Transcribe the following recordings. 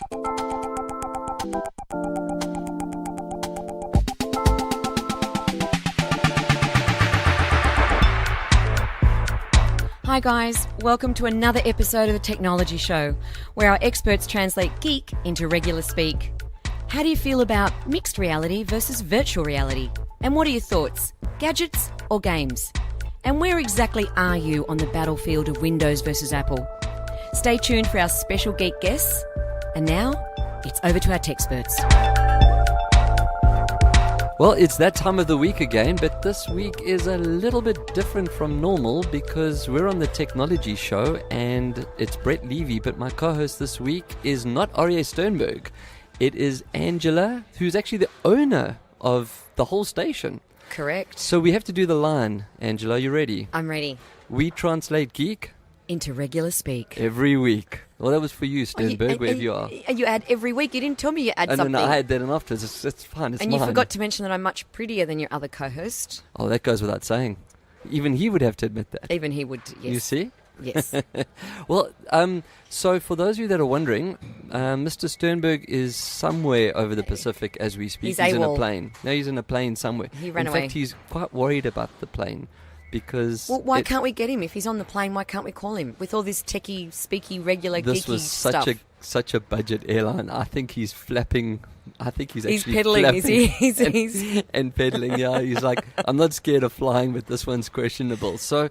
Hi guys, welcome to another episode of The Technology Show, where our experts translate geek into regular speak. How do you feel about mixed reality versus virtual reality? And what are your thoughts? Gadgets or games? And where exactly are you on the battlefield of Windows versus Apple? Stay tuned for our special geek guests. And now, it's over to our Techsperts. Well, it's that time of the week again, but this week is a little bit different from normal because we're on the Technology Show and it's Brett Levy, but my co-host this week is not Aria Sternberg. It is Angela, who's actually the owner of the whole station. Correct. So we have to do the line. Angela, you ready? I'm ready. We translate geek Into regular speak. every week. Well, that was for you, Sternberg, wherever you are. And you add every week. You didn't tell me you add And something. then I had that in afterwards. It's fine. It's And mine. you forgot to mention that I'm much prettier than your other co-host. Oh, that goes without saying. Even he would have to admit that. Even he would, yes. You see? Yes. Well, so for those of you that are wondering, Mr. Sternberg is somewhere over the Pacific as we speak. He's in a AWOL. plane. No, he's in a plane somewhere. He ran in away. fact, he's quite worried about the plane because... Well, why can't we get him? If he's on the plane, why can't we call him? With all this techie, speaky, regular, this geeky was stuff. such a budget airline. I think he's flapping. I think he's actually peddling, is he? flapping and peddling. Yeah, he's like, I'm not scared of flying, but this one's questionable. So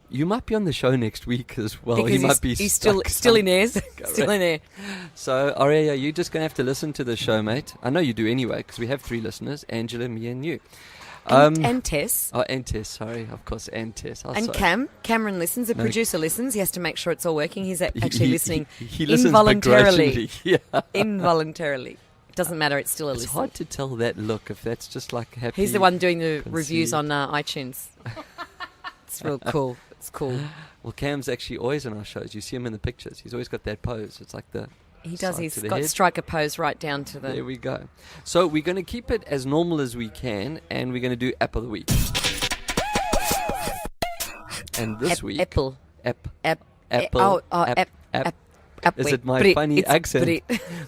you might be on the show next week as well. Because he might be he's stuck still in air. Still in air. So, Aria, you're just going to have to listen to the show, mate. I know you do anyway, because we have 3 listeners, Angela, me, and you. And Tess. Oh, and Tess, sorry. Of course, and Tess. Oh, And sorry. Cameron listens. The producer listens. He has to make sure it's all working. He's actually He- listening he listens involuntarily. begrudgingly. Yeah. Involuntarily. Doesn't matter. It's still a It's listen. hard to tell that look, if that's just like happy. He's the one doing the conceived. reviews on iTunes. It's real cool. It's cool. Well, Cam's actually always in our shows. You see him in the pictures. He's always got that pose. It's like the... He does. side He's to the got head. striker pose right down to the... There we go. So we're going to keep it as normal as we can, and we're going to do App of the Week. And this week... Apple. App. App. Apple. App. Is it my funny accent?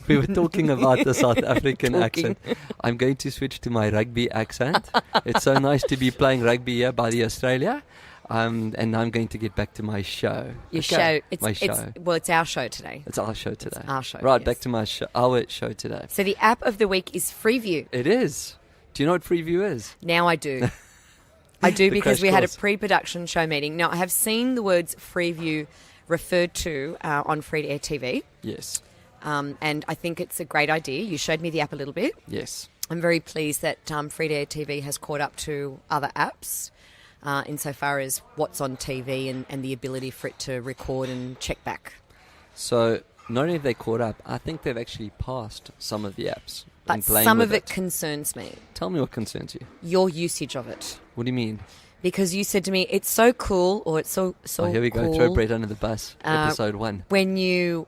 We were talking about the South African accent. I'm going to switch to my rugby accent. It's so nice to be playing rugby here by the Australia. And I'm going to get back to my show. Your Okay, show. my show. It's our show today. It's our show today. our show, Right, yes. back to my show. Our show today. So the app of the week is Freeview. It is. Do you know what Freeview is? Now I do. I do The because crash we had a course. pre-production show meeting. Now I have seen the words Freeview referred to on free to air TV, Yes. and I think it's a great idea. You showed me the app a little bit. Yes. I'm very pleased that free to air TV has caught up to other apps insofar as what's on TV and the ability for it to record and check back. So not only have they caught up, I think they've actually passed some of the apps. But and playing some with of it concerns me. Tell me what concerns you. Your usage of it. What do you mean? Because you said to me, it's so cool, or it's so Here we go. cool. Throw Brett under the bus. Episode 1. When you,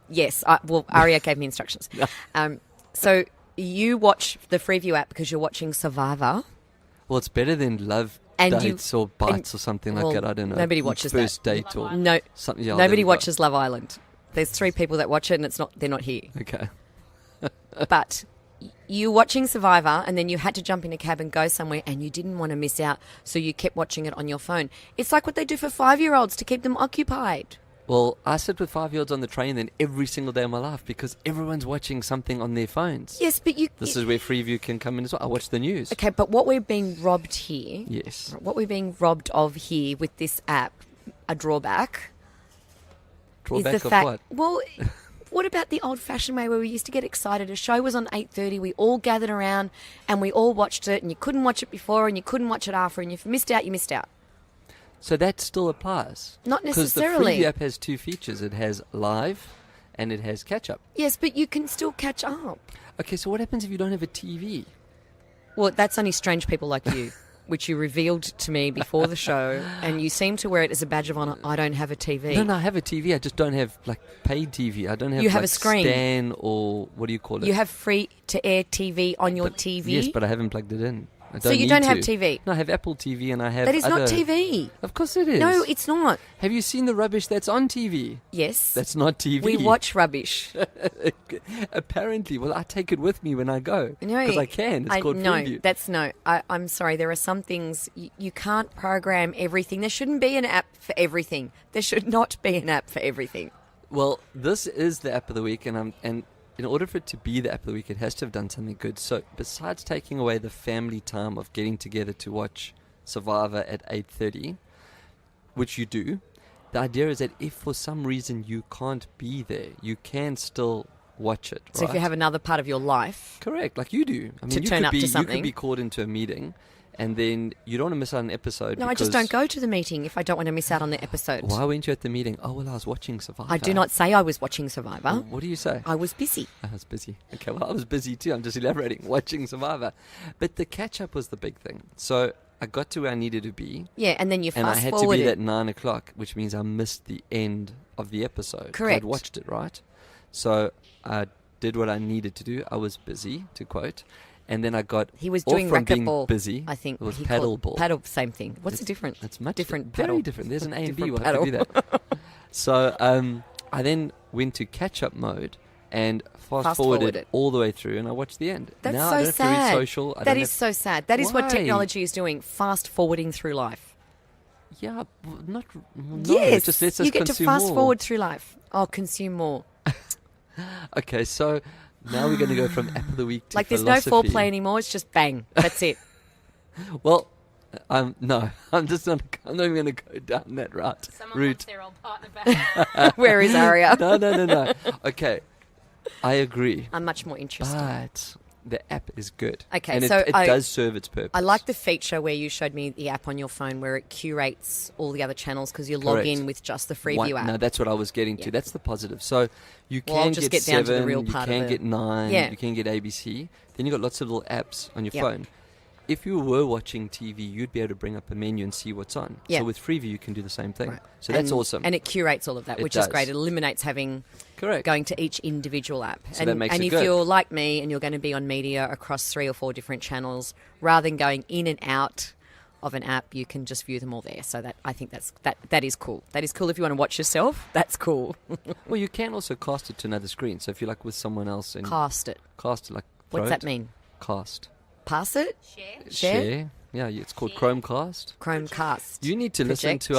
Aria gave me instructions. So you watch the Freeview app because you're watching Survivor. Well, it's better than Love And Dates or Bites or something well, like that. I don't know. nobody watches First that. date or No, something. Yeah, nobody there we go. watches Love Island. There's 3 people that watch it, and they're not here. Okay. But you watching Survivor, and then you had to jump in a cab and go somewhere, and you didn't want to miss out, so you kept watching it on your phone. It's like what they do for 5-year-olds to keep them occupied. Well, I sit with 5-year-olds on the train then every single day of my life because everyone's watching something on their phones. Yes, but you... This is where Freeview can come in as well. I watch the news. Okay, but what we're being robbed here... Yes. What we're being robbed of here with this app, a drawback... Drawback is the of fact, what? Well, what about the old-fashioned way where we used to get excited? A show was on 8:30, we all gathered around and we all watched it, and you couldn't watch it before and you couldn't watch it after, and if you missed out, you missed out. So that still applies. Not Because the necessarily. Freeview app has 2 features. It has live and it has catch-up. Yes, but you can still catch up. Okay, so what happens if you don't have a TV? Well, that's only strange people like you, which you revealed to me before the show, and you seem to wear it as a badge of honour. I don't have a TV. No, I have a TV. I just don't have like paid TV. I don't have You have like, a screen. Stan or what do you call it? You have free-to-air TV on your But- TV? Yes, but I haven't plugged it in. I don't So you need don't have to. TV? No, I have Apple TV and I have That is not other- TV. Of course it is. No, it's not. Have you seen the rubbish that's on TV? Yes. That's not TV. We watch rubbish. Apparently. Well, I take it with me when I go. Because I can. It's called Freeview. I'm sorry. There are some things you can't program everything. There shouldn't be an app for everything. There should not be an app for everything. Well, this is the app of the week, and in order for it to be the app of the week, it has to have done something good. So besides taking away the family time of getting together to watch Survivor at 8:30, which you do, the idea is that if for some reason you can't be there, you can still watch it. So if you have another part of your life, correct, like you do. I mean, to turn up to something, you could be called into a meeting, and then you don't want to miss out on an episode. No, I just don't go to the meeting if I don't want to miss out on the episode. Why weren't you at the meeting? Oh, well, I was watching Survivor. I do not say I was watching Survivor. Well, what do you say? I was busy. I was busy. Okay, well, I was busy too. I'm just elaborating, watching Survivor. But the catch-up was the big thing. So I got to where I needed to be. Yeah, and then you and I fast had forwarded. to be at 9 o'clock, which means I missed the end of the episode. Correct. I'd watched it, right? So I did what I needed to do. I was busy, to quote. And then I got He was off doing from being racquetball. busy. I think it was he paddle called ball. Paddle, same thing. What's the difference? It's much different very paddle. different. There's an A and B. Different We'll have to do paddle. that. So I then went to catch-up mode and fast forwarded forwarded it. all the way through, and I watched the end. That's now so I don't have sad. to read social. That is so sad. That is what Why? technology is doing. Fast forwarding through life. Yeah, not. No, Yes, it just lets us you get to consume fast more. forward through life. Oh, consume more. Okay, so now we're going to go from app of the week to Like there's philosophy. no foreplay anymore. It's just bang. That's it. Well, no, I'm just not. I'm not even going to go down that route. Route. their old partner back. Where is Aria? No. Okay, I agree, I'm much more interested. but the app is good. Okay, and so it does serve its purpose. I like the feature where you showed me the app on your phone where it curates all the other channels because you log Correct. in with just the Freeview app. No, that's what I was getting to. Yeah. That's the positive. So you Well, I'll can just get get down to the 7, real you part of can it. get 9, Yeah. you can get ABC. Then you've got lots of little apps on your Yep. phone. If you were watching TV, you'd be able to bring up a menu and see what's on. Yeah. So with Freeview, you can do the same thing. Right. So that's And- awesome. And it curates all of that, It which is does. great. It eliminates having Correct. going to each individual app. So that makes and it if good. you're like me and you're going to be on media across 3 or 4 different channels, rather than going in and out of an app, you can just view them all there. So that I think that is cool. That is cool if you want to watch yourself. That's cool. Well, you can also cast it to another screen. So if you're like with someone else and Cast it. cast it, like What's throw that it, mean? Cast. Pass it? Share. Share? Yeah, it's called Chromecast. Chromecast. You need to listen Project. to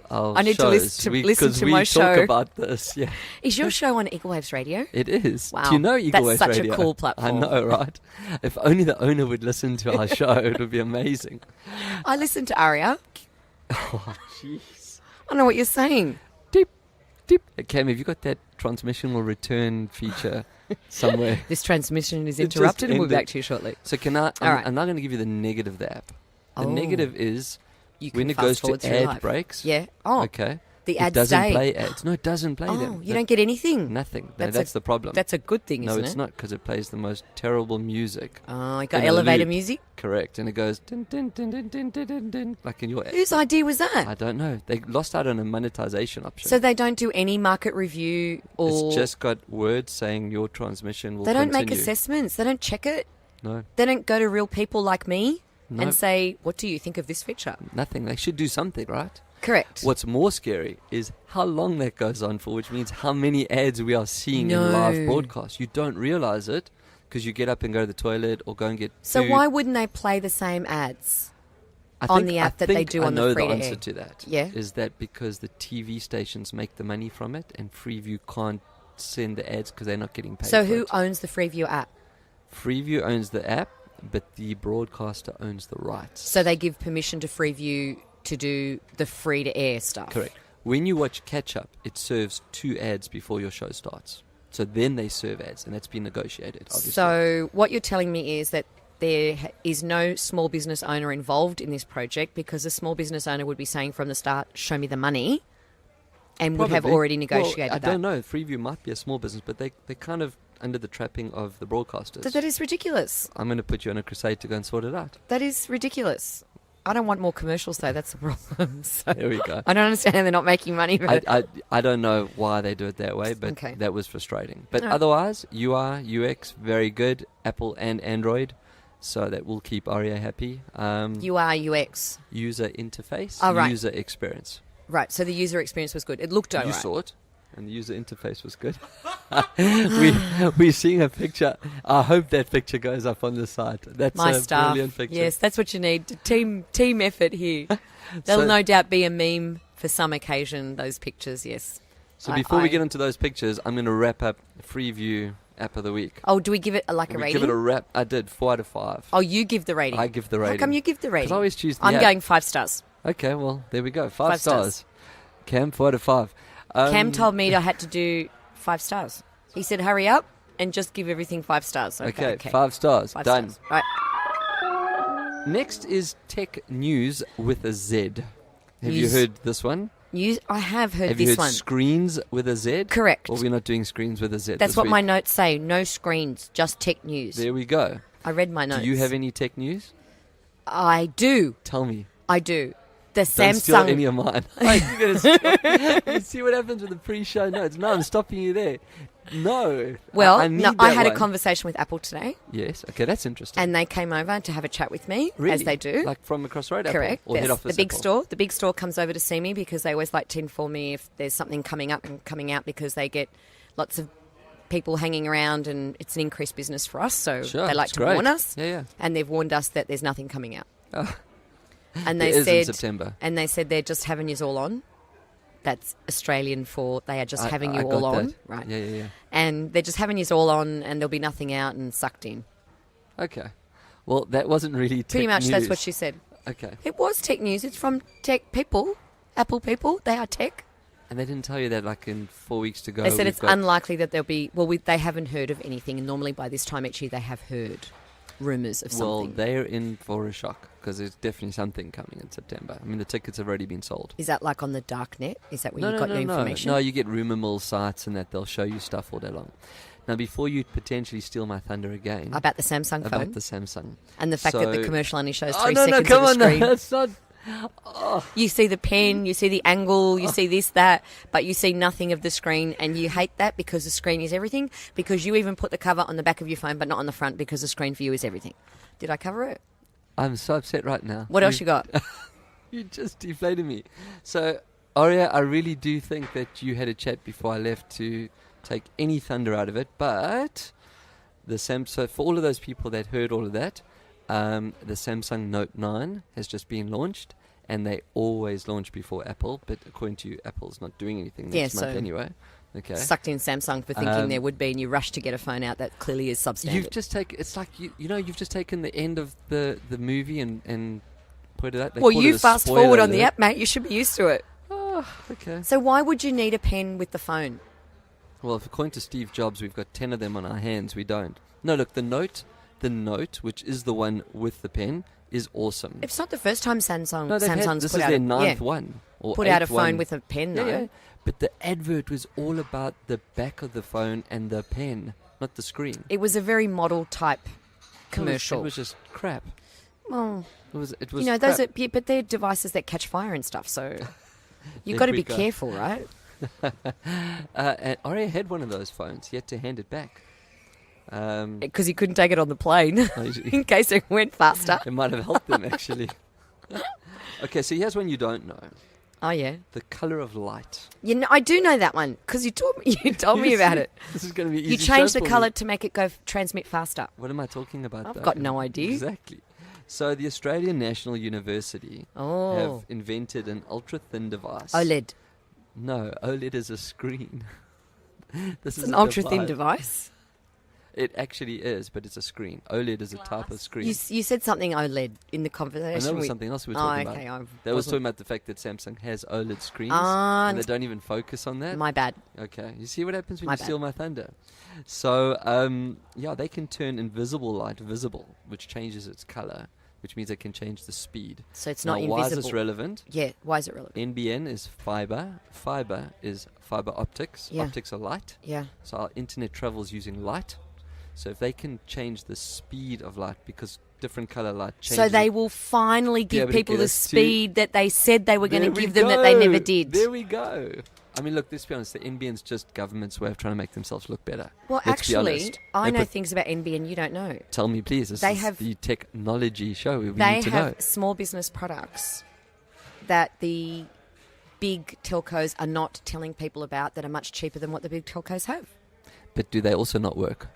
our I need to shows. listen to- We- listen 'cause to we my talk show. about this. Yeah, Is your show on Eagle Waves Radio? it is. Wow. Do you know Eagle That's Waves such a Radio? cool platform. I know, right? If only the owner would listen to our show, it would be amazing. I listen to Aria. Oh, jeez. I don't know what you're saying. Deep, deep. Cam, have you got that transmission will return feature somewhere? This transmission is It just interrupted and we'll be ended. back to you shortly. So I'm right. now going to give you the negative of the app. The Oh. negative is You when can it goes fast forward to through ad life. breaks. Yeah. Oh, Okay. the It ads doesn't stay. play ads. No, it doesn't play Oh, them. you don't get anything. Nothing. That's That's a- the problem. That's a good thing, No, isn't it's it? not, because it plays the most terrible music. Oh, you got In a elevator loop. music? Correct. And it goes din, din, din, din, din, din, din, din, like in your. Whose idea was that? I don't know. They lost out on a monetization option. So they don't do any market review or It's just got words saying your transmission will they don't make continue. assessments. They don't check it. No, They don't go to real people like me no, and say, "What do you think of this feature?" nothing. They should do something, right? Correct. What's more scary is how long that goes on for, which means how many ads we are seeing No. in live broadcasts. You don't realize it because you get up and go to the toilet or go and get So food. why wouldn't they play the same ads? I on think- the app I that they think do I on the know free the to answer air? to that. Yeah. Is that because the TV stations make the money from it and Freeview can't send the ads because they're not getting paid So for who it? owns the Freeview app? Freeview owns the app, but the broadcaster owns the rights. So they give permission to Freeview to do the free to air stuff. Correct. When you watch Catch Up, it serves 2 ads before your show starts. So then they serve ads, and that's been negotiated, obviously. So what you're telling me is that there is no small business owner involved in this project because the small business owner would be saying from the start, "Show me the money," and would have Probably. already negotiated well, I that. don't know. Freeview might be a small business, but they're kind of under the trapping of the broadcasters. That is ridiculous. I'm going to put you on a crusade to go and sort it out. That is ridiculous. I don't want more commercials though. That's the problem. So There we go. I don't understand how they're not making money. But I don't know why they do it that way, but Okay. that was frustrating. But All right. otherwise, UI, UX, very good. Apple and Android. So that will keep Aria happy. UX. User interface, Oh, right. user experience. Right, so the user experience was good. It looked all You right. saw it, and the user interface was good. We're seeing a picture. I hope that picture goes up on the site. That's My a staff. brilliant picture. Yes, that's what you need. Team effort here. There'll So- no doubt be a meme for some occasion, those pictures, yes. So before we get into those pictures, I'm going to wrap up Freeview App of the Week. Oh, do we give it a We rating? give it a wrap. I did 4 out of 5. Oh, you give the rating. I give the How rating. come you give the 'Cause rating? I always choose the I'm app. going 5 stars. Okay, well, there we go. 5 5 stars. stars. Cam, 4 out of 5. Cam told me I had to do 5 stars. He said, hurry up and just give everything 5 stars. Okay, 5 stars. 5 Done. stars. Right. Next is Tech News with a Z. Have you News. heard this one? I have heard Have you this heard one. Screens with a Z? Correct. Or we're not doing Screens with a Z That's this what week? my notes say. No screens, just tech news. There we go. I read my notes. Do you have any tech news? I do. Tell me. I do. The Don't steal Samsung. any of mine. You see what happens with the pre-show notes. No, I'm stopping you there. No. Well, I need no, I that had a one. conversation with Apple today, Yes. Okay, that's interesting. and they came over to have a chat with me, Really? as they do. Like from across the road, Apple? Correct. Or head Yes. office The big Apple? store. The big store comes over to see me because they always like to inform me if there's something coming up and coming out because they get lots of people hanging around and it's an increased business for us. So Sure, they like it's to great. warn us, Yeah, yeah. and they've warned us that there's nothing coming out. Oh. And It they is in said, September. and they said they're just having yous all on. That's Australian for they are just having you I all got on, that. right? Yeah, yeah, yeah. And they're just having yous all on, and there'll be nothing out and sucked in. Okay. Well, that wasn't really Pretty tech much, that's news. what she said. Okay. It was tech news. It's from tech people, Apple people. They are tech. And they didn't tell you that like in 4 weeks to go. They said we've it's got- unlikely that there'll be. Well, they haven't heard of anything, and normally by this time each year they have heard rumours of Well, something. they're in for a shock because there's definitely something coming in September. I mean, the tickets have already been sold. Is that like on the dark net? Is that where No, you no, got no, your no. information? No, you get rumor mill sites and that they'll show you stuff all day long. Now, before you potentially steal my thunder again About the Samsung about phone the Samsung. and the fact that the So- commercial only shows Oh 3 no, seconds no, come of on, the screen. no, that's not. You see the pen, you see the angle, you see this, that, but you see nothing of the screen, and you hate that because the screen is everything, because you even put the cover on the back of your phone but not on the front because the screen for you is everything. Did I cover it? I'm so upset right now. What else you got? You just deflated me. So, Aria, I really do think that you had a chat before I left to take any thunder out of it, but so for all of those people that heard all of that, the Samsung Note 9 has just been launched, and they always launch before Apple, but according to you, Apple's not doing anything next Yeah, month so- anyway. Okay. Sucked in Samsung for thinking Um, there would be, and you rush to get a phone out that clearly is substandard. You've just taken, it's like, you've just taken the end of the movie and put it out. They well, call you it a fast spoiler forward on the alert. app, mate. You should be used to it. Oh, okay. So why would you need a pen with the phone? Well, if according to Steve Jobs, we've got 10 of them on our hands. We don't. No, look, the Note, which is the one with the pen, is awesome. It's not the first time Samsung's No, this put is out their a, ninth yeah, one. Or put out a eighth phone one. with a pen, Yeah, though. yeah. But the advert was all about the back of the phone and the pen, not the screen. It was a very model type commercial. It was just crap. Well, It was you know, those crap. are, yeah, but they're devices that catch fire and stuff, so you've There got to we be go. careful, right? And Aria had one of those phones. He had to hand it back. Because he couldn't take it on the plane in case it went faster. It might have helped them, actually. Okay, so here's one you don't know. Oh, yeah. The color of light. You know, I do know that one because you told me about it. This is going to be easy You changed show the for color me. to make it go transmit faster. What am I talking about? I've though? got no idea. Exactly. So the Australian National University Oh, have invented an ultra-thin device. OLED. No, OLED is a screen. This It's is an a ultra thin device. It actually is, but it's a screen. OLED is a type of screen. You said something OLED in the I conversation. know it was we- something else we were Oh, talking okay. about. I They was wasn't- talking about the fact that Samsung has OLED screens, Ah, and they don't even focus on that. My bad. Okay, you see what happens when My you bad. steal my thunder. So, yeah, they can turn invisible light visible, which changes its color, which means they can change the speed. So it's Now, not why is invisible. this relevant? Yeah. Why is it relevant? NBN is fiber. Fiber is fiber optics. Yeah. Optics are light. Yeah. So our internet travels using light. So if they can change the speed of light, because different color light changes. So they will finally Be give able to people get the us to- speed that they said they were going There to we give them that they never go. did. There we go. I mean, look, let's be honest. The NBN's just government's way of trying to make themselves look better. Well, Let's be actually, honest. I They know put- things about NBN you don't know. Tell me, please. This They is have- the technology show. We They need to have know. small business products that the big telcos are not telling people about that are much cheaper than what the big telcos have. But do they also not work?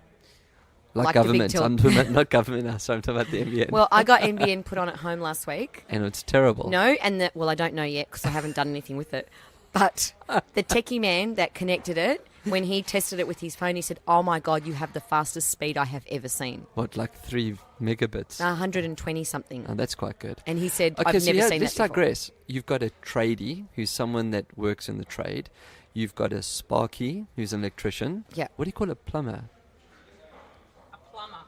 Like the big government. tel- I'm talking about, not government now, so I'm talking about the NBN. Well, I got NBN put on at home last week. and it's terrible. No, and I don't know yet because I haven't done anything with it. But the techie man that connected it, when he tested it with his phone, he said, "Oh my God, you have the fastest speed I have ever seen. What, like 3 megabits? 120 something." Oh, that's quite good. And he said, Okay, "I've so never yeah, seen let's that before." digress. You've got a tradie who's someone that works in the trade. You've got a sparky who's an electrician. Yeah. What do you call a plumber? A plumber.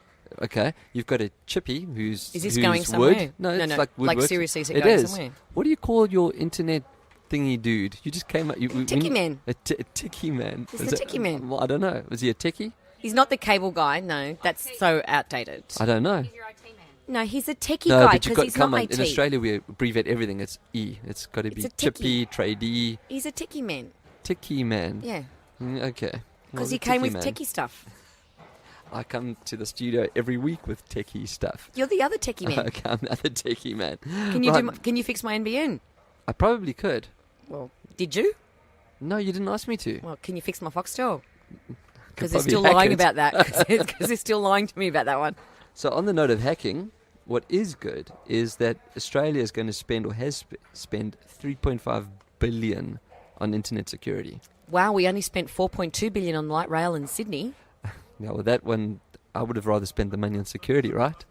Okay. You've got a chippy who's Is this who's going wood. somewhere? No, it's no. like wood. Like works. seriously, is it It going is. somewhere? What do you call your internet thingy dude? You just came up. Techie man. A ticky man. He's Is the it- techie man. Well, I don't know. Was he a techie? He's not the cable guy. No, that's so outdated. I don't know. He's your IT man. No, he's a techie No, guy but you've because got he's come not on. IT. In Australia, we abbreviate everything. It's E. It's got to be It's a chippy, tradie, He's a techie man. ticky man. Yeah, Okay. because Well, he the came techie with man. techie stuff. I come to the studio every week with techie stuff. You're the other techie man. Okay, I'm the techie man. Can you Right. Can you fix my NBN? I probably could. Well, did you? No, you didn't ask me to. Well, can you fix my Foxtel? Because Could they're still probably hack lying it. about that. Because they're still lying to me about that one. So on the note of hacking, what is good is that Australia is going to spend or has spent 3.5 billion on internet security. Wow, we only spent 4.2 billion on light rail in Sydney. Now, with that one, I would have rather spent the money on security, right?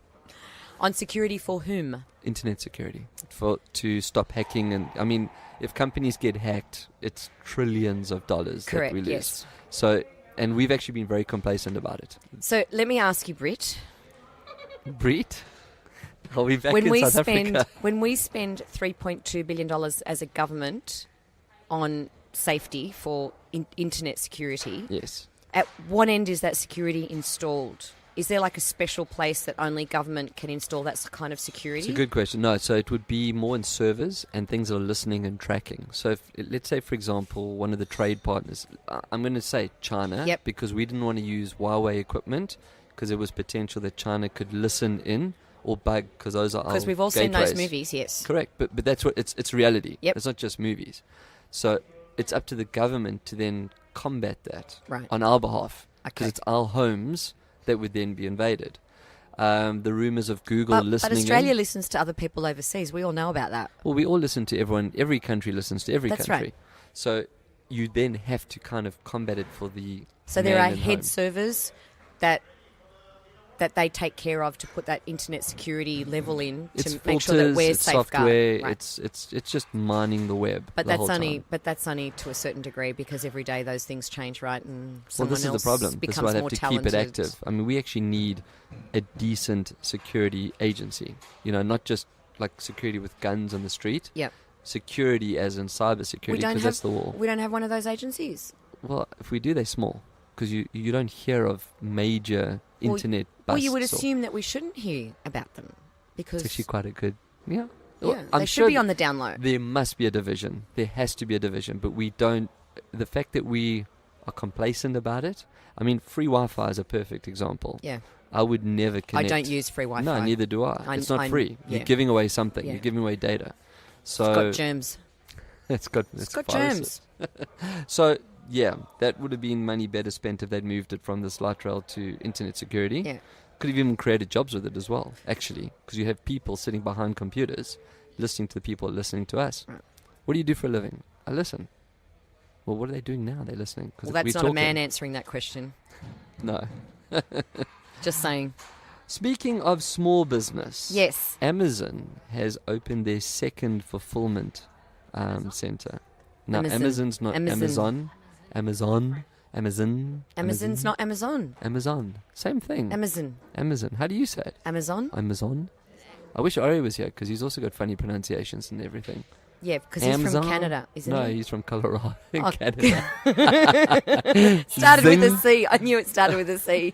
On security for whom? Internet security to stop hacking. And I mean, if companies get hacked, it's trillions of dollars Correct, that we lose. yes. So, and we've actually been very complacent about it. So let me ask you, Britt. Brit, are we back When in we South spend Africa? when we spend $3.2 billion as a government on safety for internet security, Yes. at what end is that security installed? Is there like a special place that only government can install that kind of security? It's a good question. No, so it would be more in servers and things that are listening and tracking. So if, let's say, for example, one of the trade partners, I'm going to say China, Yep. because we didn't want to use Huawei equipment because there was potential that China could listen in or bug because those are our Because we've all seen those gateways. movies, yes. Correct, but that's what it's reality. Yep. It's not just movies. So it's up to the government to then combat that Right. on our behalf because Okay. it's our homes that would then be invaded. The rumours of Google But listening Australia in. listens to other people overseas. We all know about that. Well, we all listen to everyone. Every country listens to every That's country. right. So you then have to kind of combat it for the So there man are at head home. servers that they take care of to put that internet security level in to It's make sure that filters, we're it's safeguarded. software. Right. It's just mining the web. But the that's whole only time. that's only to a certain degree because every day those things change, right? And Well, someone this is else the problem. This becomes is why they have more to talented. keep it active. I mean, we actually need a decent security agency. You know, not just like security with guns on the street. Yep. Security as in cyber security, don't because that's the war. We don't have one of those agencies. Well, if we do, they're small. Because you don't hear of major Well, internet Well, busts. you would or- assume that we shouldn't hear about them because It's actually quite a good... Yeah. yeah, Well, I'm they sure should be on the down low. there must be a division. There has to be a division. But we don't... The fact that we are complacent about it... I mean, free Wi-Fi is a perfect example. Yeah, I would never I connect... don't use free Wi-Fi. No, neither do I. It's not free. yeah. You're giving away something. Yeah. You're giving away data. So It's got germs. it's got It's got viruses. germs. So yeah, that would have been money better spent if they'd moved it from this light rail to internet security. Yeah. Could have even created jobs with it as well, actually, because you have people sitting behind computers listening to the people listening to us. Right. What do you do for a living? I listen. Well, what are they doing now? They're listening. 'Cause Well, that's we're not a man talking. answering that question. No. Just saying. Speaking of small business, Yes. Amazon has opened their second fulfillment center. No, Amazon. Amazon's not Amazon. Amazon. Amazon's not Amazon. Amazon. Same thing. Amazon. Amazon. How do you say it? Amazon? Amazon. I wish Ari was here because he's also got funny pronunciations and everything. Yeah, because he's Amazon? from Canada, isn't No, he? he's from Colorado, Oh. Canada. Started with a Zing. C. I knew it started with a C.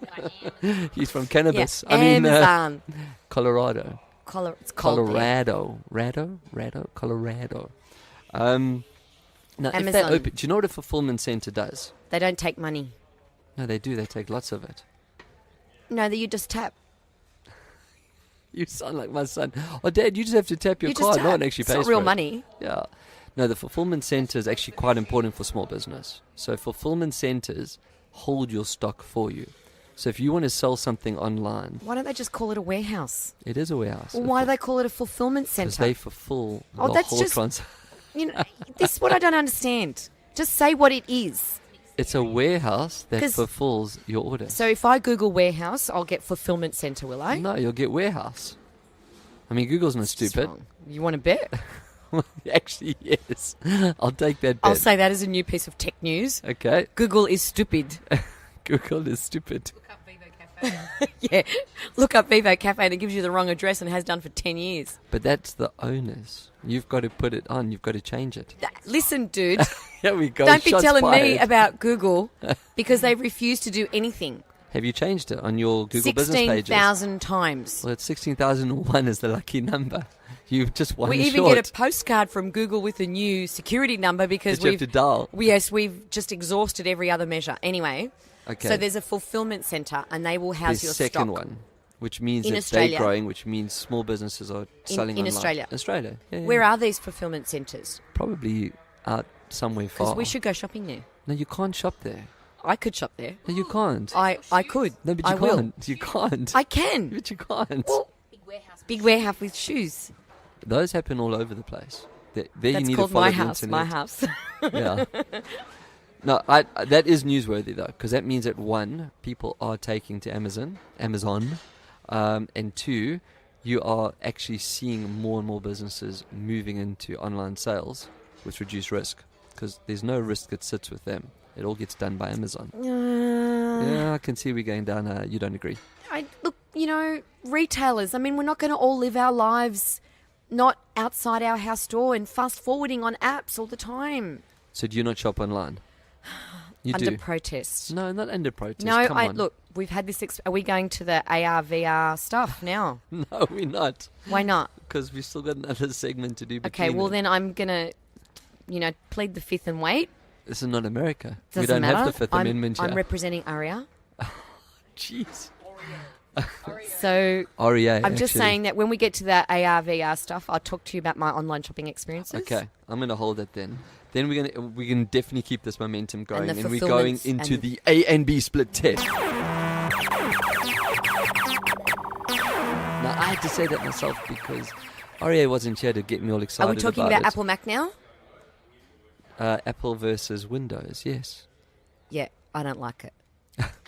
He's from Yeah. cannabis. I mean, Amazon. Colorado. It's cold there. Colorado. Colorado. Now, if Amazon. they open, do you know what a fulfillment center does? They don't take money. No, they do. They take lots of it. No, that you just tap. You sound like my son. Oh, Dad, you just have to tap your You just card. tap. No one actually pays It's not for real it. money. Yeah. No, the fulfillment center is actually quite important for small business. So fulfillment centers hold your stock for you. So if you want to sell something online, Why don't they just call it a warehouse? it is a warehouse. Well, why do they call it a fulfillment Because centre? they fulfill Oh, the that's whole just- trans. You know, this is what I don't understand. Just say what it is. It's a warehouse that 'Cause- fulfills your order. So if I Google warehouse, I'll get fulfillment centre, will I? No, you'll get warehouse. I mean, Google's not It's just stupid. wrong. You want to bet? Actually, yes. I'll take that bet. I'll say that as a new piece of tech news. Okay. Google is stupid. Google is stupid. Look up Vivo Cafe. Yeah. Look up Vivo Cafe and it gives you the wrong address and has done for 10 years. But that's the onus. You've got to put it on. You've got to change it. Listen, dude, Here we go. don't be Shots telling me fired. about Google because they refuse to do anything. Have you changed it on your Google business pages? 16,000 times. Well, it's 16,001 is the lucky number. You've just won We even short. get a postcard from Google with a new security number because that you have to dial. Yes, we've just exhausted every other measure. Anyway, Okay. so there's a fulfillment centre and they will house the your second stock. one, which means In that Australia. they're growing, which means small businesses are selling in online. Australia. Australia. Yeah, yeah. Where are these fulfillment centres? Probably out somewhere far. Because we should go shopping there. No, you can't shop there. I could shop there. No, you can't. I could. No, but I you will. can't. You can't. I can. But you can't. Well, Big warehouse. big warehouse with shoes. Those happen all over the place. There you That's need called to follow my the house. My internet. house. Yeah. No, that is newsworthy though, because that means that one, people are taking to Amazon, and two, you are actually seeing more and more businesses moving into online sales with reduced risk, because there's no risk that sits with them. It all gets done by Amazon. Yeah, I can see we're going down. You don't agree? Look, retailers. I mean, we're not going to all live our lives not outside our house door and fast forwarding on apps all the time. So do you not shop online? You Under do. protest. No, not under protest. No, Come on. look, we've had this. Are we going to the AR, VR stuff now? No, we're not, Why not? because we've still got another segment to do. Okay, between well, it. then I'm going to, plead the fifth and wait. This is not America. Doesn't we don't matter. have the Fifth Amendment I'm here. representing ARIA. Jeez. So REA. I'm just actually. saying that when we get to that AR, VR stuff, I'll talk to you about my online shopping experiences. Okay, I'm going to hold it then. Then we can definitely keep this momentum going, the and we're going fulfillments into and- the A and B split test. Now I had to say that myself because REA wasn't here to get me all excited. Are we talking about about it. Apple Mac now? Apple versus Windows? Yes. Yeah, I don't like it.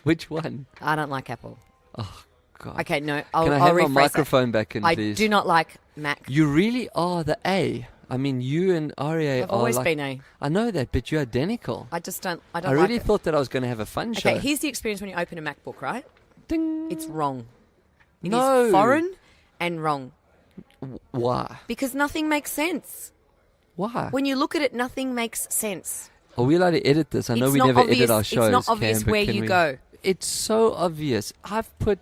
Which one? I don't like Apple. Oh God. Okay, no, I'll, Can I I'll have my rephrase microphone back in, that. I please? do not like Mac. You really are the A. I mean, you and REA I've are always like. been A. I know that, but you're identical. I just don't. I I don't really like it. thought that I was going to have a fun show. Okay, here's the experience when you open a MacBook, right? Ding. It's wrong. It is No. foreign and wrong Why? because nothing makes sense. Why? When you look at it, nothing makes sense. Are we allowed to edit this? I know It's we not never obvious- edit our it's shows. not obvious Cam, but where can you we- go. It's so obvious. I've put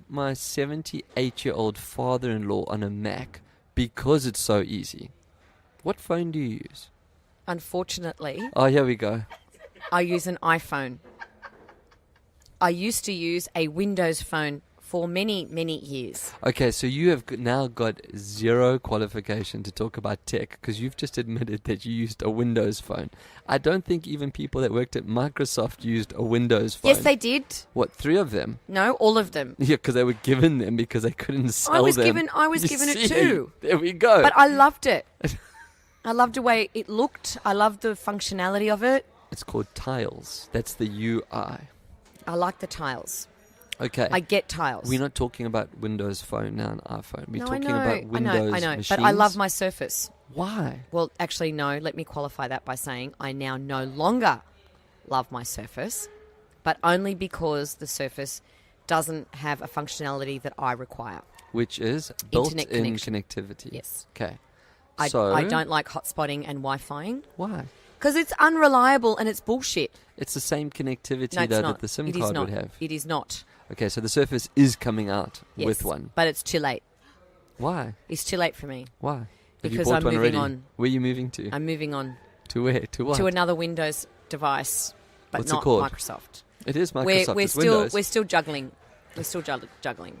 my 78-year-old father-in-law on a Mac because it's so easy. What phone do you use? Unfortunately, Oh, here we go. I use an iPhone. I used to use a Windows phone for many, many years. Okay, so you have now got zero qualification to talk about tech because you've just admitted that you used a Windows phone. I don't think even people that worked at Microsoft used a Windows phone. Yes, they did. What, 3 of them? No, all of them. Yeah, because they were given them because they couldn't sell I was them. given it See? too. There we go. But I loved it. I loved the way it looked. I loved the functionality of it. It's called Tiles. That's the UI. I like the tiles. Okay. I get tiles. We're not talking about Windows Phone now, an iPhone. We're No, talking I know, about Windows I know. machines. But I love my Surface. Why? Well, actually, no. Let me qualify that by saying I now no longer love my Surface, but only because the Surface doesn't have a functionality that I require. Which is built-in Internet connection. connectivity. Yes. Okay. I So don't like hotspotting and Wi-Fiing why? because it's unreliable and it's bullshit. It's the same connectivity No, it's though not. that the SIM It is card not. would have. It is not. Okay, so the Surface is coming out Yes, with one. but it's too late. Why? It's too late for me. Why? Have you Because bought I'm one moving already? on. Where are you moving to? I'm moving on. To where? To what? to another Windows device, but What's it not called? Microsoft. It is Microsoft. We're it's still Windows. we're still juggling. We're still juggling.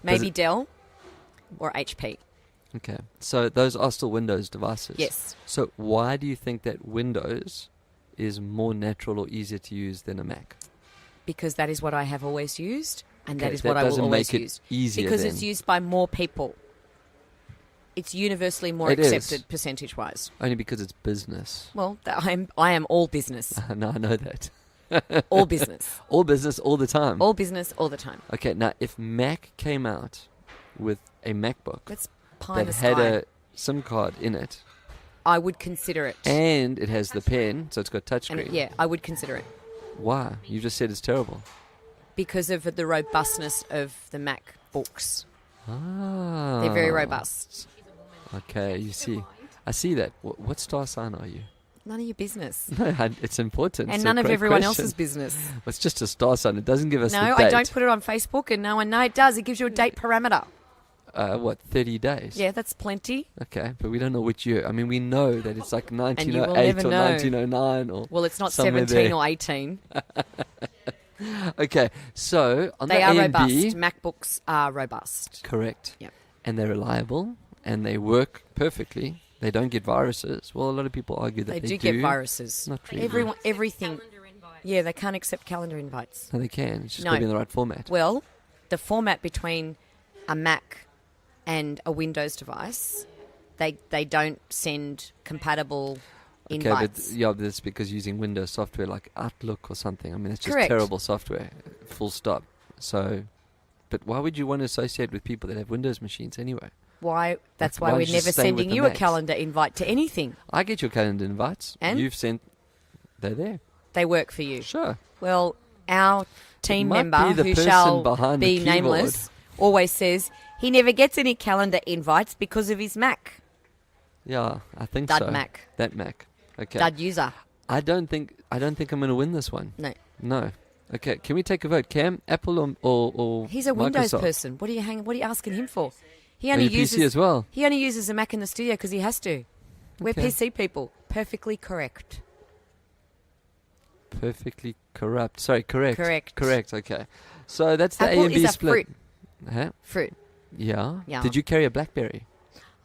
Maybe it- Dell or HP. Okay. So those are still Windows devices. Yes. So why do you think that Windows is more natural or easier to use than a Mac? Because that is what I have always used, and that Okay, is what I will doesn't always make it use. easier Because then. it's used by more people. It's universally more It is. accepted percentage-wise. Only because it's business. Well, I am all business. No, I know that. All business. All business all the time. All business all the time. Okay, now if Mac came out with a MacBook That's pie in that the had sky. a SIM card in it I would consider it. and it has the pen, so it's got touchscreen. Yeah, I would consider it. Why? You just said it's terrible. Because of the robustness of the MacBooks. Ah. They're very robust. Okay, you see. I see that. What star sign are you? None of your business. No, it's important. And It's a none of great everyone question. else's business. It's just a star sign. It doesn't give us No, the date. I don't put it on Facebook, and no one it does. It gives you a date parameter. What, 30 days? Yeah, that's plenty. Okay, but we don't know which year. I mean, we know that it's like you will 1908 never or know. 1909 or... Well, it's not somewhere 17 there. or 18. Okay, so on They the are A and robust. B... MacBooks are robust. Correct. Yep. And they're reliable, and they work perfectly. They don't get viruses. Well, a lot of people argue that They they do get viruses. Not really. Everything. Calendar invite. Yeah, they can't accept calendar invites. No, they can. It's just No. got to be in the right format. Well, the format between a Mac and a Windows device, they don't send compatible Okay, invites. but that's because using Windows software like Outlook or something. I mean, it's just Correct. terrible software. Full stop. So, but why would you want to associate with people that have Windows machines anyway? Why? That's Why why don't we're you just never stay with sending the you a Macs? calendar invite to anything. I get your calendar invites. And? You've sent. They're there. They work for you. Sure. Well, our team might member, be the who person shall behind the be keyboard. nameless, always says he never gets any calendar invites because of his Mac. Yeah, I think Dud so. Mac. That Mac. Okay. Dud user. I don't think I'm going to win this one. No. No. Okay. Can we take a vote? Cam, Apple or He's a Windows Microsoft? person. What are you asking him for? He Are only you PC uses as well? He only uses a Mac in the studio because he has to. We're Okay. PC people. Perfectly correct. Perfectly corrupt. Sorry, correct. Correct. Correct. Okay. So that's the Apple A and B is a split. fruit. Huh? Fruit. Yeah. Yeah. Did you carry a BlackBerry?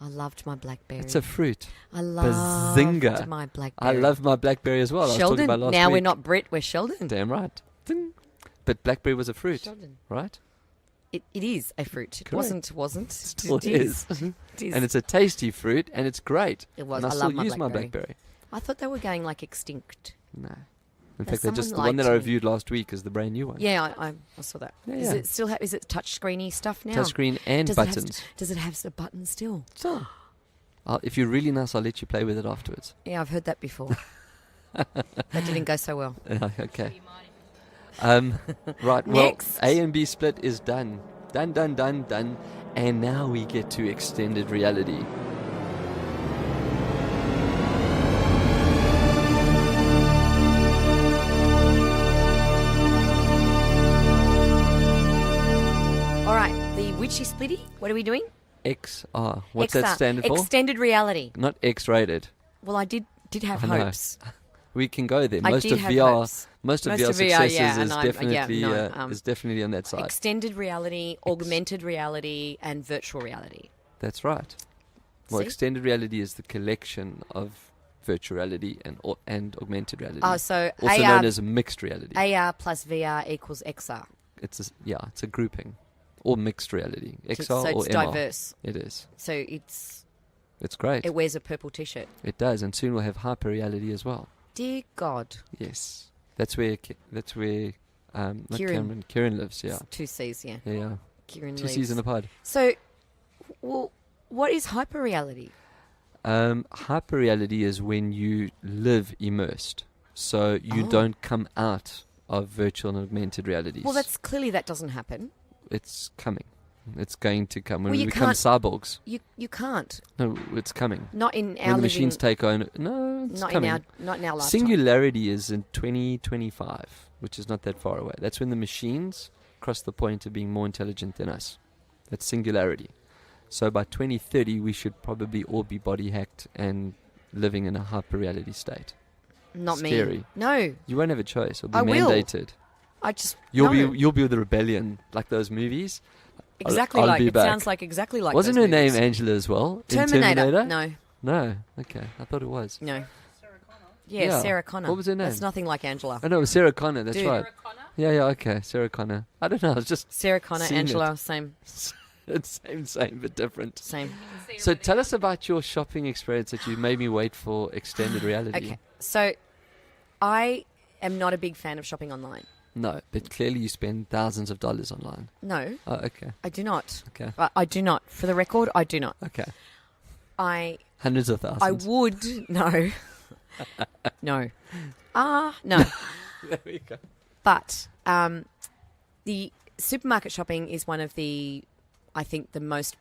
I loved my BlackBerry. It's a fruit. I loved Bazinga. my BlackBerry. I love my BlackBerry as well. I was Sheldon. talking about last Now week. we're not Brit, we're Sheldon. Damn right. Ding. But BlackBerry was a fruit, Sheldon. right? It is a fruit. It Correct. wasn't. Still It is. It is. And it's a tasty fruit, and it's great. It was. And I, I still love my use my BlackBerry. BlackBerry. I thought they were going like extinct. No. In There's fact, the someone one that lied I to me. reviewed last week is the brand new one. Yeah, I saw that. Yeah, Is yeah. it still is it touch screeny stuff now? Touchscreen and does buttons. does it have the button still? So, if you're really nice, I'll let you play with it afterwards. Yeah, I've heard that before. That didn't go so well. Okay. Right. Well, Next. A and B split is done. Done. And now we get to extended reality. All right, the witchy splitty. What are we doing? XR. What's that XR, stand for? Extended reality. Not X-rated. Well, I did have I know. hopes. We can go there. I Most did of have VR, hopes. most of Most VR of VR, successes yeah, is and definitely I'm is definitely on that side. Extended reality, augmented reality, and virtual reality. That's right. Well, See? extended reality is the collection of virtual reality and augmented reality. So also AR, known as mixed reality. AR plus VR equals XR. It's a grouping or mixed reality. XR So or it's MR. diverse. It is. So it's Great. it wears a purple T-shirt. It does, and soon we'll have hyper reality as well. Dear God. Yes, that's where not Kieran. Kieran lives. Yeah, It's 2 C's, yeah. yeah. Kieran Two leaves. C's in a pod. So, well, what is hyperreality? Hyper reality is when you live immersed, so you Oh. don't come out of virtual and augmented realities. Well, that's clearly that doesn't happen. It's coming. It's going to come when Well, we you become can't- cyborgs. You can't. No, it's coming. Not in our When the living, machines take on. No, it's not coming. in our lifetime. Singularity is in 2025, which is not that far away. That's when the machines cross the point of being more intelligent than us. That's singularity. So by 2030, we should probably all be body hacked and living in a hyper reality state. Not Scary. me. No, You won't have a choice. It'll be I will. mandated. I just You'll no. be the rebellion, like those movies. exactly I'll like be it back. sounds like exactly like Wasn't those her name movies. Angela as well? in Terminator? No, No. Okay, I thought it was. no. Sarah Connor. Yeah, Yeah. Sarah Connor. What was her name? That's nothing like Angela. I know it was Sarah Connor. That's Dude. right. Sarah Connor. Yeah. Okay. Sarah Connor. I don't know. It's just Sarah Connor, Seen Angela, same. it's same but different. Same. See So everything tell us about your shopping experience that you made me wait for extended reality. Okay, so I am not a big fan of shopping online. No, but clearly you spend thousands of dollars online. No, Oh, okay. I do not. Okay. I do not. For the record, I do not. Okay. I Hundreds of thousands. would no, no, no. There we go. But the supermarket shopping is one of the, I think, the most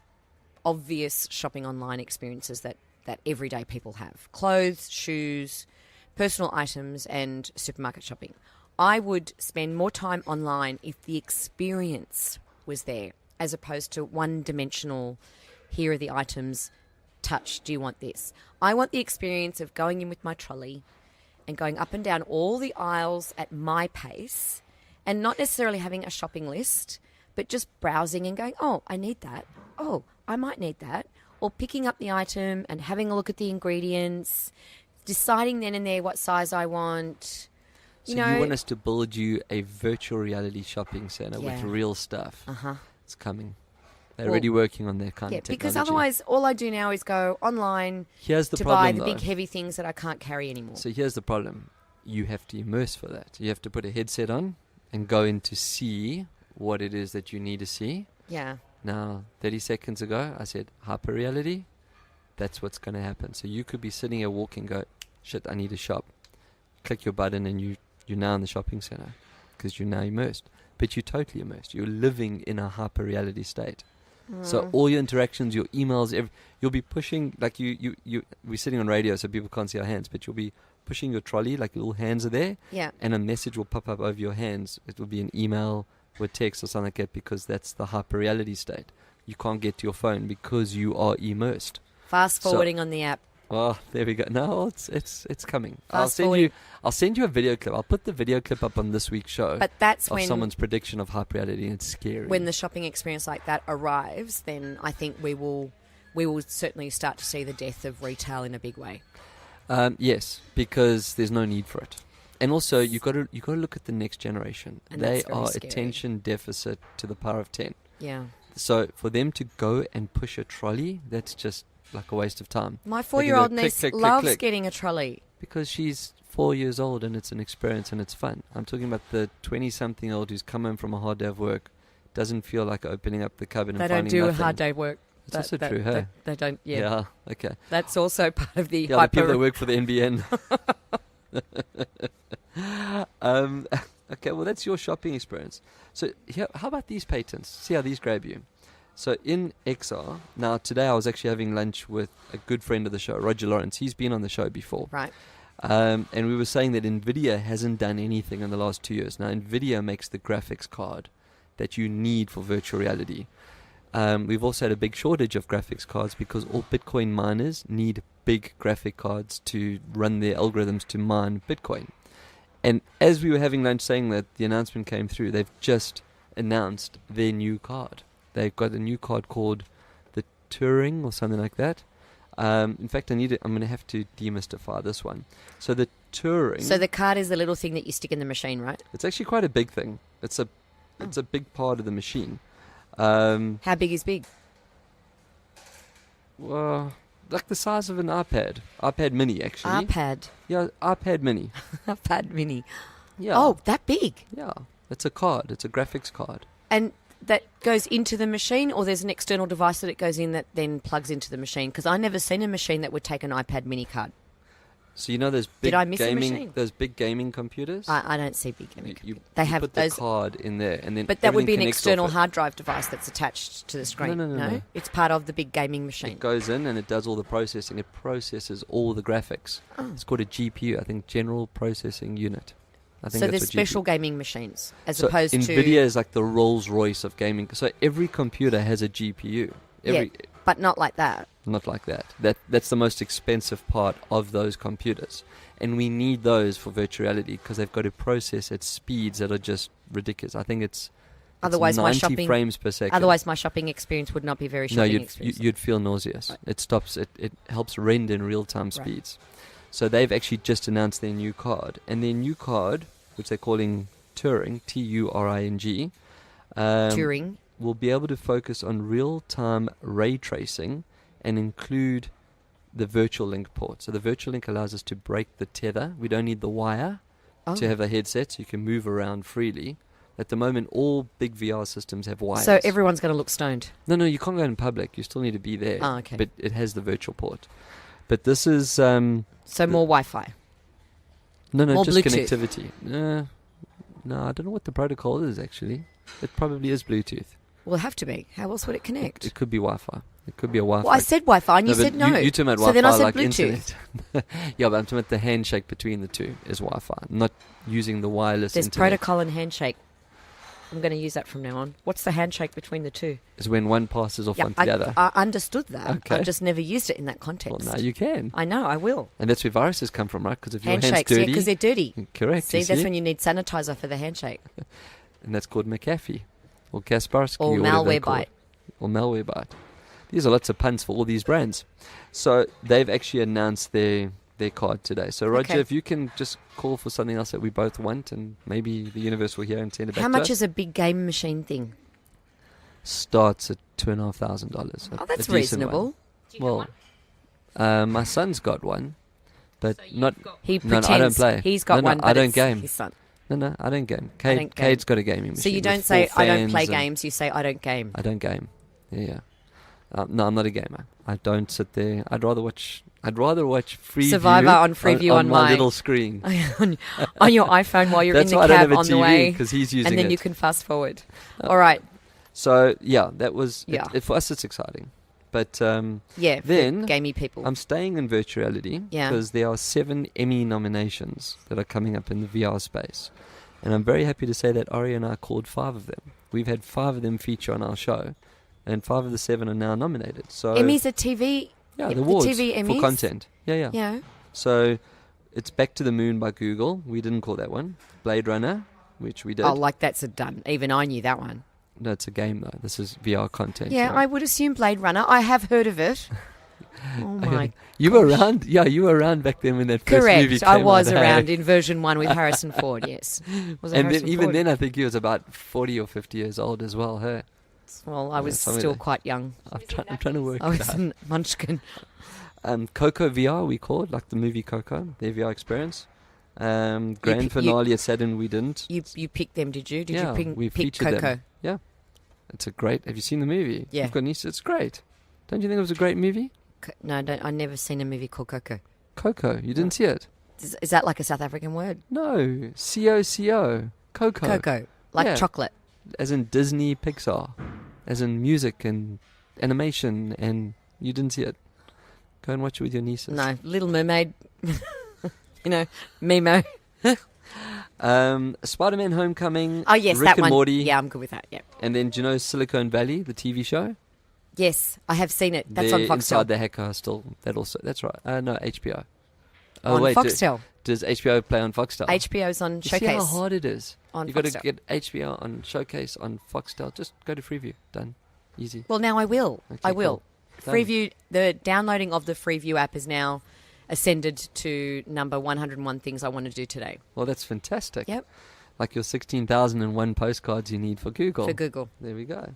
obvious shopping online experiences that everyday people have. Clothes, shoes, personal items, and supermarket shopping. I would spend more time online if the experience was there, as opposed to one-dimensional, here are the items, touch, do you want this? I want the experience of going in with my trolley and going up and down all the aisles at my pace and not necessarily having a shopping list, but just browsing and going, oh, I need that. Oh, I might need that. Or picking up the item and having a look at the ingredients, deciding then and there what size I want. So you want us to build you a virtual reality shopping center with Yeah. real stuff. Uh-huh. It's coming. They're Well, already working on their kind Yeah, of technology. because otherwise all I do now is go online Here's the to problem, buy the though. big heavy things that I can't carry anymore. So here's the problem. You have to immerse for that. You have to put a headset on and go in to see what it is that you need to see. Yeah. Now, 30 seconds ago, I said hyper reality. That's what's going to happen. So you could be sitting here walking, go, shit, I need to shop. Click your button and you're now in the shopping center because you're now immersed. But you're totally immersed. You're living in a hyper reality state. So all your interactions, your emails, you'll be pushing, like we're sitting on radio so people can't see our hands, but you'll be pushing your trolley, like your little hands are there, Yeah. and a message will pop up over your hands. It will be an email or text or something like that because that's the hyper reality state. You can't get to your phone because you are immersed. Fast forwarding on the app. Oh, there we go. No, it's coming. Fast forwarding. I'll send you a video clip. I'll put the video clip up on this week's show But that's of when someone's prediction of hyper reality, and it's scary. when the shopping experience like that arrives, then I think we will certainly start to see the death of retail in a big way. Yes, because there's no need for it. And also, you got to look at the next generation. And They that's very are scary. attention deficit to the power of 10. Yeah. So for them to go and push a trolley, that's just like a waste of time. My They can 4-year-old go click, niece click, click, loves click. getting a trolley. Because she's 4 years old and it's an experience and it's fun. I'm talking about the 20-something-old who's come home from a hard day of work, doesn't feel like opening up the cupboard They and don't finding do a nothing. hard day work. It's also true, hey? They don't, yeah. Yeah, okay. That's also part of the Yeah, the people that hyper... work for the NBN. Okay, well, that's your shopping experience. So here, how about these patents? See how these grab you. So in XR, now today I was actually having lunch with a good friend of the show, Roger Lawrence. He's been on the show before. Right. And we were saying that NVIDIA hasn't done anything in the last 2 years. Now, NVIDIA makes the graphics card that you need for virtual reality. We've also had a big shortage of graphics cards because all Bitcoin miners need big graphic cards to run their algorithms to mine Bitcoin. And as we were having lunch saying that, the announcement came through. They've just announced their new card. They've got a new card called the Turing or something like that. In fact, I'm going to have to demystify this one. So the Turing... So the card is the little thing that you stick in the machine, right? It's actually quite a big thing. It's a big part of the machine. How big is big? Well, like the size of an iPad mini, actually. iPad. Yeah, iPad mini. iPad mini. Yeah. Oh, that big. Yeah. It's a card. It's a graphics card. And that goes into the machine, or there's an external device that it goes in that then plugs into the machine? Because I never seen a machine that would take an iPad mini card. So you know those big Did I miss a machine? those big gaming computers? I don't see big gaming You computers. They have put those, the card in there, and then but that would be everything an connects off external it. hard drive device that's attached to the screen. No. It's part of the big gaming machine. It goes in and it does all the processing. It processes all the graphics. Oh. It's called a GPU, I think, General Processing Unit. I think So that's there's what special GPU. gaming machines as So opposed NVIDIA to... is like the Rolls Royce of gaming. So every computer has a GPU. But not like that. Not like that. That's the most expensive part of those computers. And we need those for virtual reality because they've got to process at speeds that are just ridiculous. I think it's Otherwise, 90 frames per second. Otherwise, my shopping experience would not be very No, shopping experience. you'd feel nauseous. Right. It stops. It helps render in real-time Right. speeds. So they've actually just announced their new card. And their new card, which they're calling Turing, Turing, Turing. will be able to focus on real-time ray tracing and include the virtual link port. So the virtual link allows us to break the tether. We don't need the wire to have a headset, so you can move around freely. At the moment, all big VR systems have wires. So everyone's going to look stoned. No, you can't go in public. You still need to be there. Oh, okay. But it has the virtual port. But this is... So more Wi-Fi. No, more just Bluetooth. connectivity. No, I don't know what the protocol is, actually. It probably is Bluetooth. Will have to be. How else would it connect? It could be Wi-Fi. It could be a Wi-Fi. Well, I said Wi-Fi and you but said no. You talking about so Wi-Fi then I said like Bluetooth. internet. Yeah, but I'm talking about the handshake between the two is Wi-Fi, not using the wireless There's internet. protocol and handshake. I'm going to use that from now on. What's the handshake between the two? Is when one passes off Yeah, onto the other. I understood that. Okay. I just never used it in that context. Well, now you can. I know, I will. And that's where viruses come from, right? Because if your hand's Handshakes, yeah, dirty... because they're dirty. Correct. See, you that's when you need sanitizer for the handshake. And that's called McAfee. Or Kaspersky. Or whatever they're Malwarebyte. called. Or Malwarebyte. These are lots of puns for all these brands. So they've actually announced their card today. So Roger, Okay. if you can just call for something else that we both want, and maybe the universe will hear and send it back How to much us. is a big game machine thing? Starts at $2,500. Oh, that's reasonable. Do you Well, have one? my son's got one, but So you've not. got- He No, pretends I don't play. he's got No, one, I but don't it's game. his son. No, I don't game. I don't game. Cade's got a gaming machine. So you with don't say, 4 I don't play fans and- games, you say, I don't game. I don't game. Yeah. No, I'm not a gamer. I don't sit there. I'd rather watch Freeview Survivor on Freeview on my my- little screen. on your iPhone while you're That's in why the I don't cab have a on the TV way. because he's using And then it. you can fast forward. All right. So yeah, that was. Yeah. For us, it's exciting. But Yeah, for Then, gamey people. I'm staying in virtual reality Yeah. because there are 7 Emmy nominations that are coming up in the VR space, and I'm very happy to say that Ari and I called 5 of them. We've had 5 of them feature on our show, and 5 of the 7 are now nominated. So Emmys are TV. yeah, the the awards TV Emmys? for content. Yeah. Yeah. So it's Back to the Moon by Google. We didn't call that one. Blade Runner, which we did. Oh, like that's a done. Even I knew that one. No, it's a game though. This is VR content. Yeah, I would assume Blade Runner. I have heard of it. Oh my. You were around. Yeah, you were around back then when that first movie Correct. came I was out, hey? around in version 1 with Harrison Ford, yes. Was it And Harrison then even Ford? then, I think he was about 40 or 50 years old as well. Hey, Well, I was something still like- quite young. I'm trying to work I it was out. a munchkin. Coco VR we called, like the movie Coco, their VR experience. Grand you- finale at Saturn we didn't. You picked them, did you? Did Yeah, you we pick featured them. Coco? Yeah, it's a great. Have you seen the movie? Yeah. You've got nieces. It's great. Don't you think it was a great movie? No, I've never seen a movie called Coco. Coco. You didn't see it? Is that like a South African word? No. C-O-C-O. Coco. Coco. Like Yeah. chocolate. As in Disney, Pixar. As in music and animation, and you didn't see it. Go and watch it with your nieces. No, Little Mermaid. Mimo. Spider-Man Homecoming. Oh, yes, Rick that and one. Morty. Yeah, I'm good with that. Yeah. And then, do you know Silicon Valley, the TV show? Yes, I have seen it. That's They're on Foxtel. Inside the Hacker Hostel. That's right. No, HBO. Oh, on wait. Foxtel. Does HBO play on Foxtel? HBO's on You see how Showcase. hard it is? On You've got to Foxtel. get HBO on Showcase on Foxtel. Just go to Freeview. Done. Easy. Well, now I will. Okay, I will. cool. Done. Freeview. The downloading of the Freeview app is now ascended to number 101 things I want to do today. Well, that's fantastic. Yep. Like your 16,001 postcards you need for Google. For Google. There we go.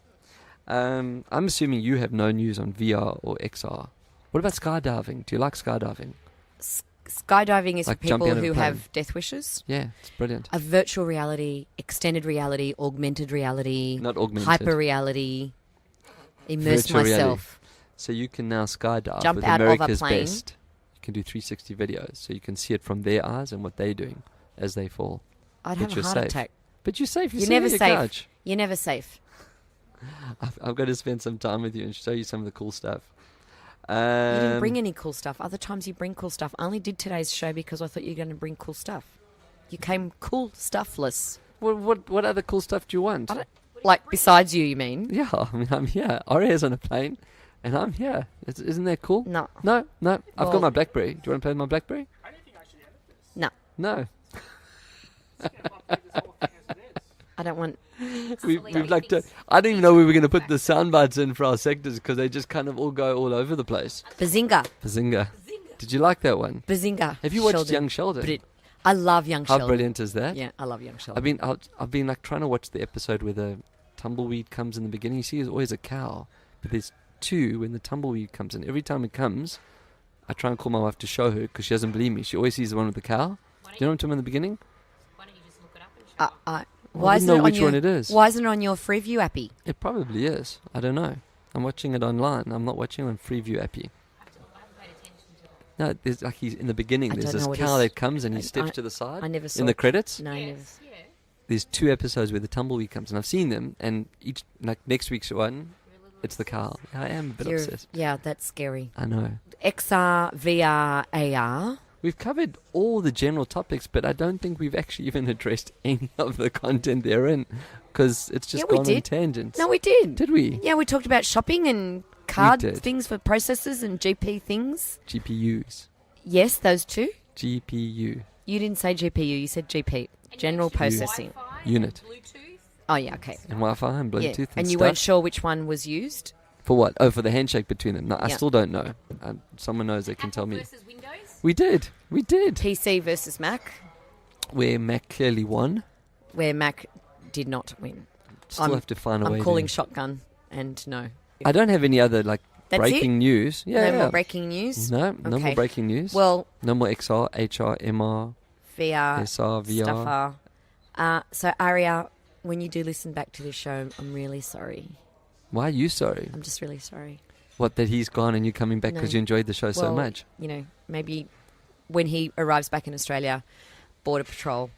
I'm assuming you have no news on VR or XR. What about skydiving? Do you like skydiving? Skydiving is Like for jumping people out of a who plane. have death wishes. Yeah, it's brilliant. A virtual reality, extended reality, augmented reality, Not augmented. hyper reality. Immerse Virtual reality. myself. So you can now skydive Jump with out of a America's plane. Best. You can do 360 videos, so you can see it from their eyes and what they're doing as they fall. I'd But have a you're heart safe. attack. But you're safe. You're, You're sitting never on your safe. couch. You're never safe. I've got to spend some time with you and show you some of the cool stuff. You didn't Um, bring any cool stuff. Other times you bring cool stuff. I only did today's show because I thought you were going to bring cool stuff. You came cool stuffless. What other cool stuff do you want? Like besides you mean? Yeah, I mean, I'm here. Aria's on a plane, And I'm here. Isn't that cool? No. No. I've Well- got my BlackBerry. Do you want to play with my BlackBerry? No. No. I don't want... We've like to, I didn't even know we were going to put the sound bites in for our sectors because they just kind of all go all over the place. Bazinga. Bazinga. Did you like that one? Bazinga. Have you watched Sheldon. Young Sheldon? I love Young How Sheldon. brilliant is that? Yeah, I love Young Sheldon. I've been like trying to watch the episode where the tumbleweed comes in the beginning. You see, there's always a cow, but there's two when the tumbleweed comes in. Every time it comes, I try and call my wife to show her because she doesn't believe me. She always sees the one with the cow. Do you know what I'm talking about in the beginning? Why don't you just look it up and show I I why wouldn't isn't know it on which your, one it is. Why isn't it on your Freeview appy? It probably is. I don't know. I'm watching it online. I'm not watching it on Freeview appy. I haven't paid attention to it. No, there's like he's in the beginning. I There's don't this know what cow is- that comes and he steps I- to the side. I never saw in the it. credits. No, I never. Yes, yeah. There's 2 episodes where the tumbleweed comes, and I've seen them. And each like next week's one, it's the cow. I am a bit You're- obsessed. Yeah, that's scary. I know. XR, VR, AR. We've covered all the general topics, but I don't think we've actually even addressed any of the content they're in because it's just Yeah, we gone on did. tangents. No, we did. Did we? Yeah, we talked about shopping and card did. things for processors and GP things. GPUs. Yes, those two. GPU. You didn't say GPU, you said GP. And General you mentioned processing. Wi-Fi Unit. and Bluetooth. Oh, yeah, okay. And Wi-Fi and Bluetooth Yeah. and And you stuff. weren't sure which one was used? For what? Oh, for the handshake between them. No, I Yeah. still don't know. Someone knows, they can Apple tell me. versus Windows. We did. PC versus Mac, Where Mac clearly won. where Mac did not win. Still I'm- have to find a way I'm calling to... shotgun, and no. I don't have any other like That's breaking news. Yeah, no yeah. more breaking news? No more Okay. breaking news. Well, no more XR, HR, MR, VR, SR, VR. stuffer. So, Aria, when you do listen back to this show, I'm really sorry. Why are you sorry? I'm just really sorry. What, that he's gone and you're coming back No. because you enjoyed the show so Well, much? You know, maybe when he arrives back in Australia, Border Patrol.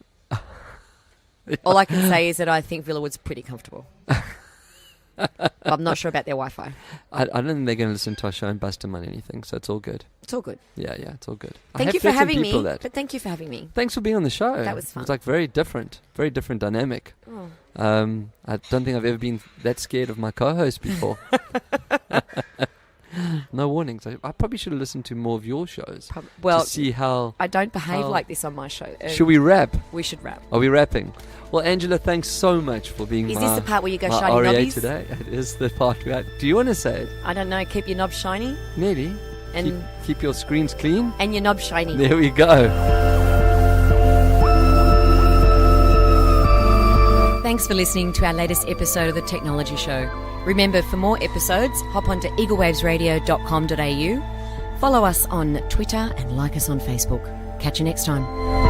All I can say is that I think Villawood's pretty comfortable. But I'm not sure about their Wi-Fi. I don't think they're going to listen to our show and bust him on anything, so it's all good. It's all good. Yeah, it's all good. I Thank have you for met some having me. people that- But thank you for having me. Thanks for being on the show. That was fun. It's like very different dynamic. Oh. I don't think I've ever been that scared of my co-host before. No warnings. I probably should have listened to more of your shows Well, to see how... I don't behave how- like this on my show. Should we wrap? We should wrap. Are we wrapping? Well, Angela, thanks so much for being Is my, this the part where you go my shiny REA knobbies? today. It is the part where... Do you want to say it? I don't know. Keep your knob shiny Nearly. and Keep your screens clean. and your knob shiny. There we go. Thanks for listening to our latest episode of The Technology Show. Remember, for more episodes, hop onto eaglewavesradio.com.au, follow us on Twitter and like us on Facebook. Catch you next time.